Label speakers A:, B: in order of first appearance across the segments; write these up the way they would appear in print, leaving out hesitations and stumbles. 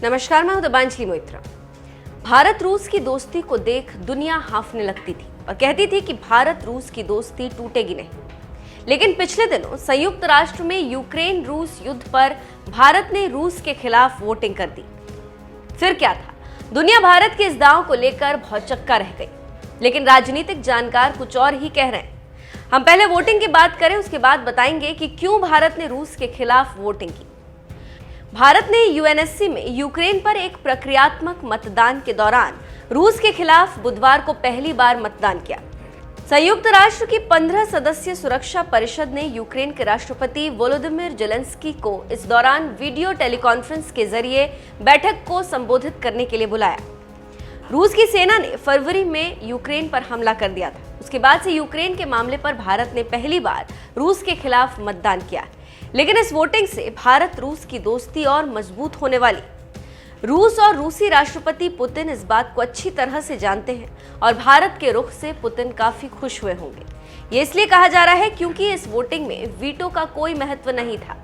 A: नमस्कार, मैं हूं दीपांजलि मोइत्रा। भारत रूस की दोस्ती को देख दुनिया हांफने लगती थी और कहती थी कि भारत रूस की दोस्ती टूटेगी नहीं। लेकिन पिछले दिनों संयुक्त राष्ट्र में यूक्रेन रूस युद्ध पर भारत ने रूस के खिलाफ वोटिंग कर दी। फिर क्या था? दुनिया भारत के इस दांव को लेकर भौचक्का रह गई। लेकिन राजनीतिक जानकार कुछ और ही कह रहे हैं। हम पहले वोटिंग की बात करें, उसके बाद बताएंगे कि क्यों भारत ने रूस के खिलाफ वोटिंग की। भारत ने यूएनएससी में यूक्रेन पर एक प्रक्रियात्मक मतदान के दौरान रूस के खिलाफ बुधवार को पहली बार मतदान किया। संयुक्त राष्ट्र की 15 सदस्यीय सुरक्षा परिषद ने यूक्रेन के राष्ट्रपति वोलोदिमिर जेलेंस्की को इस दौरान वीडियो टेलीकॉन्फ्रेंस के जरिए बैठक को संबोधित करने के लिए बुलाया। रूस की सेना ने फरवरी में यूक्रेन पर हमला कर दिया था। उसके बाद से यूक्रेन के मामले पर भारत ने पहली बार रूस के खिलाफ मतदान किया। लेकिन इस वोटिंग से भारत रूस की दोस्ती और मजबूत होने वाली। रूस और रूसी राष्ट्रपति पुतिन इस बात को अच्छी तरह से जानते हैं और भारत के रुख से पुतिन काफी खुश हुए होंगे। ये इसलिए कहा जा रहा है क्योंकि इस वोटिंग में वीटो का कोई महत्व नहीं था।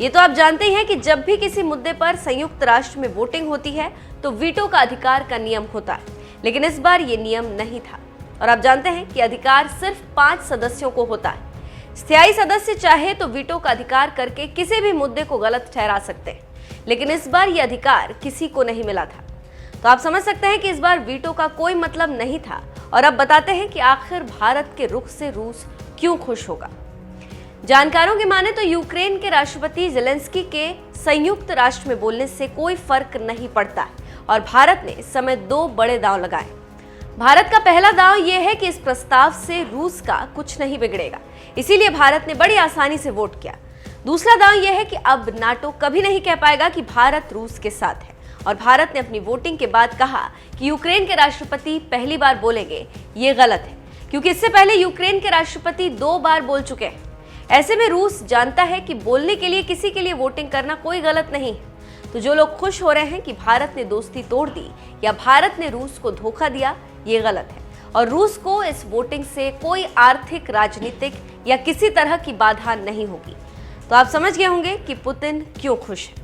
A: ये तो आप जानते हैं कि जब भी किसी मुद्दे पर संयुक्त राष्ट्र में वोटिंग होती है तो वीटो का अधिकार का नियम होता है, लेकिन इस बार ये नियम नहीं था। और आप जानते हैं कि अधिकार सिर्फ 5 सदस्यों को होता है। स्थायी सदस्य चाहे तो वीटो का अधिकार करके किसी भी मुद्दे को गलत ठहरा सकते हैं, लेकिन इस बार यह अधिकार किसी को नहीं मिला था। तो आप समझ सकते हैं कि इस बार वीटो का कोई मतलब नहीं था। और अब बताते हैं कि आखिर भारत के रुख से रूस क्यों खुश होगा। जानकारों की माने तो यूक्रेन के राष्ट्रपति जेलेंस्की के संयुक्त राष्ट्र में बोलने से कोई फर्क नहीं पड़ता है और भारत ने इस समय 2 बड़े दांव लगाए। भारत का पहला दांव यह है कि इस प्रस्ताव से रूस का कुछ नहीं बिगड़ेगा, इसीलिए भारत ने बड़ी आसानी से वोट किया। दूसरा दांव यह है कि अब नाटो कभी नहीं कह पाएगा कि भारत रूस के साथ है। और भारत ने अपनी वोटिंग के बाद कहा कि यूक्रेन के राष्ट्रपति पहली बार बोलेंगे। ये गलत है, क्योंकि इससे पहले यूक्रेन के राष्ट्रपति 2 बार बोल चुके हैं। ऐसे में रूस जानता है कि बोलने के लिए किसी के लिए वोटिंग करना कोई गलत नहीं है। तो जो लोग खुश हो रहे हैं कि भारत ने दोस्ती तोड़ दी या भारत ने रूस को धोखा दिया, ये गलत है। और रूस को इस वोटिंग से कोई आर्थिक, राजनीतिक या किसी तरह की बाधा नहीं होगी। तो आप समझ गए होंगे कि पुतिन क्यों खुश है।